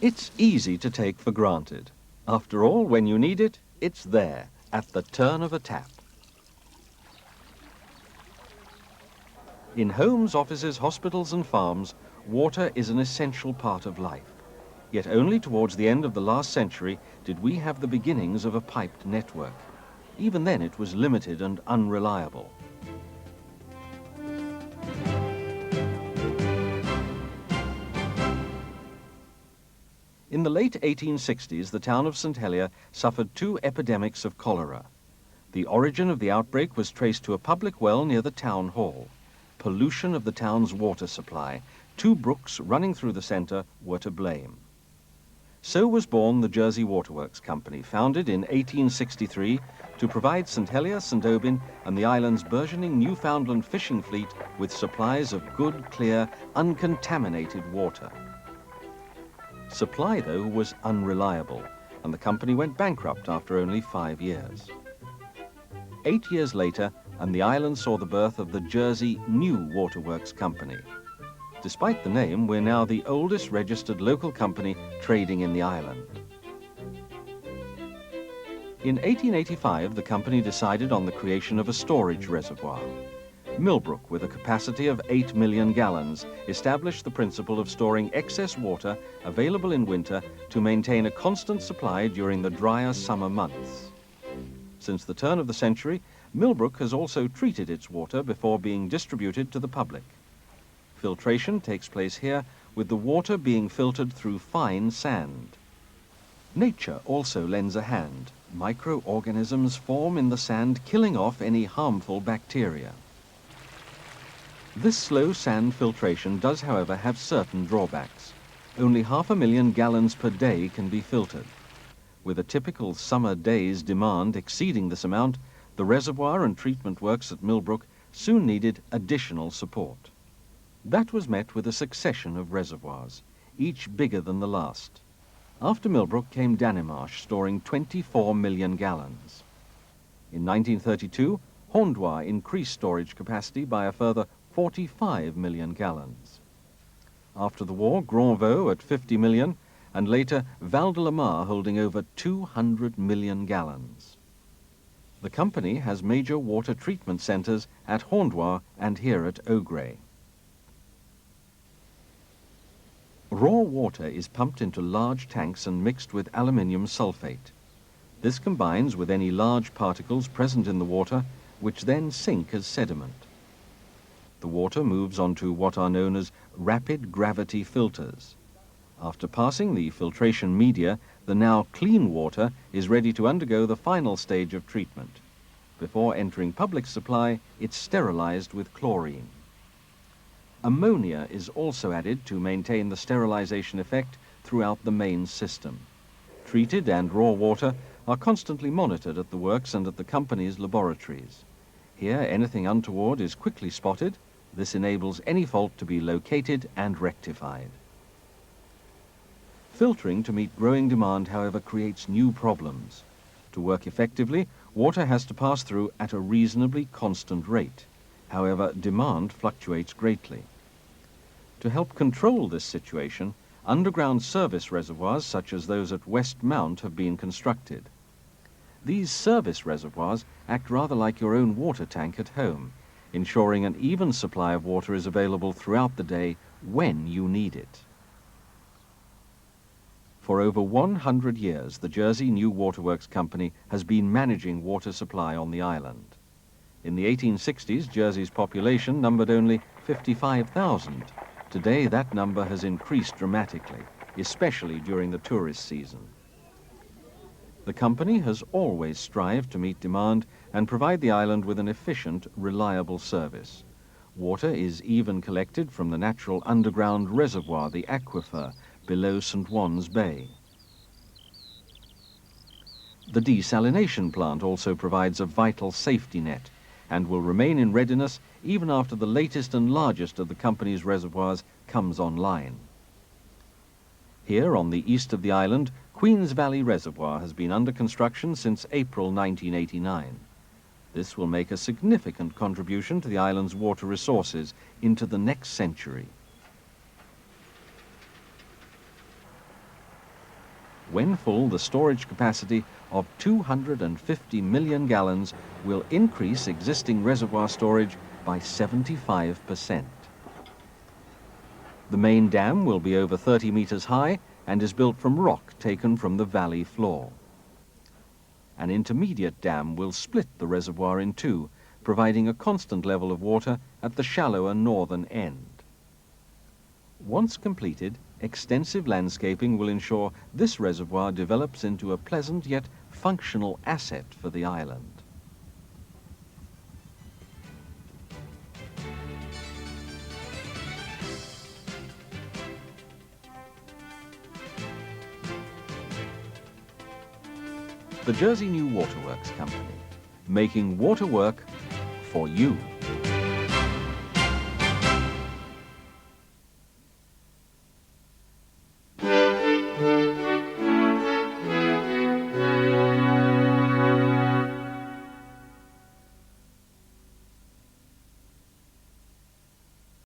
It's easy to take for granted. After all, when you need it, it's there, at the turn of a tap. In homes, offices, hospitals and farms, water is an essential part of life. Yet only towards the end of the last century did we have the beginnings of a piped network. Even then it was limited and unreliable. In the late 1860s, the town of St. Helier suffered 2 epidemics of cholera. The origin of the outbreak was traced to a public well near the town hall. Pollution of the town's water supply. 2 brooks running through the centre were to blame. So was born the Jersey Waterworks Company, founded in 1863 to provide St. Helier, St. Aubin and the island's burgeoning Newfoundland fishing fleet with supplies of good, clear, uncontaminated water. Supply, though, was unreliable, and the company went bankrupt after only 5 years. 8 years later, and the island saw the birth of the Jersey New Waterworks Company. Despite the name, we're now the oldest registered local company trading in the island. In 1885, the company decided on the creation of a storage reservoir. Millbrook, with a capacity of 8 million gallons, established the principle of storing excess water available in winter to maintain a constant supply during the drier summer months. Since the turn of the century, Millbrook has also treated its water before being distributed to the public. Filtration takes place here, with the water being filtered through fine sand. Nature also lends a hand. Microorganisms form in the sand, killing off any harmful bacteria. This slow sand filtration does, however, have certain drawbacks. Only 500,000 gallons per day can be filtered. With a typical summer day's demand exceeding this amount, the reservoir and treatment works at Millbrook soon needed additional support. That was met with a succession of reservoirs, each bigger than the last. After Millbrook came Dannemarsh, storing 24 million gallons. In 1932, Horndois increased storage capacity by a further 45 million gallons. After the war, Grandvaux at 50 million, and later Val-de-la-Mar holding over 200 million gallons. The company has major water treatment centres at Horndois and here at Augray. Raw water is pumped into large tanks and mixed with aluminium sulfate. This combines with any large particles present in the water, which then sink as sediment. The water moves onto what are known as rapid gravity filters. After passing the filtration media, the now clean water is ready to undergo the final stage of treatment. Before entering public supply, it's sterilized with chlorine. Ammonia is also added to maintain the sterilization effect throughout the main system. Treated and raw water are constantly monitored at the works and at the company's laboratories. Here, anything untoward is quickly spotted. This enables any fault to be located and rectified. Filtering to meet growing demand, however, creates new problems. To work effectively, water has to pass through at a reasonably constant rate. However, demand fluctuates greatly. To help control this situation, underground service reservoirs such as those at West Mount have been constructed. These service reservoirs act rather like your own water tank at home, ensuring an even supply of water is available throughout the day when you need it. For over 100 years, the Jersey New Waterworks Company has been managing water supply on the island. In the 1860s, Jersey's population numbered only 55,000. Today, that number has increased dramatically, especially during the tourist season. The company has always strived to meet demand and provide the island with an efficient, reliable service. Water is even collected from the natural underground reservoir, the aquifer, below St. Juan's Bay. The desalination plant also provides a vital safety net and will remain in readiness even after the latest and largest of the company's reservoirs comes online. Here on the east of the island, Queens Valley Reservoir has been under construction since April 1989. This will make a significant contribution to the island's water resources into the next century. When full, the storage capacity of 250 million gallons will increase existing reservoir storage by 75%. The main dam will be over 30 meters high and is built from rock taken from the valley floor. An intermediate dam will split the reservoir in two, providing a constant level of water at the shallower northern end. Once completed, extensive landscaping will ensure this reservoir develops into a pleasant yet functional asset for the island. The Jersey New Waterworks Company, making water work for you.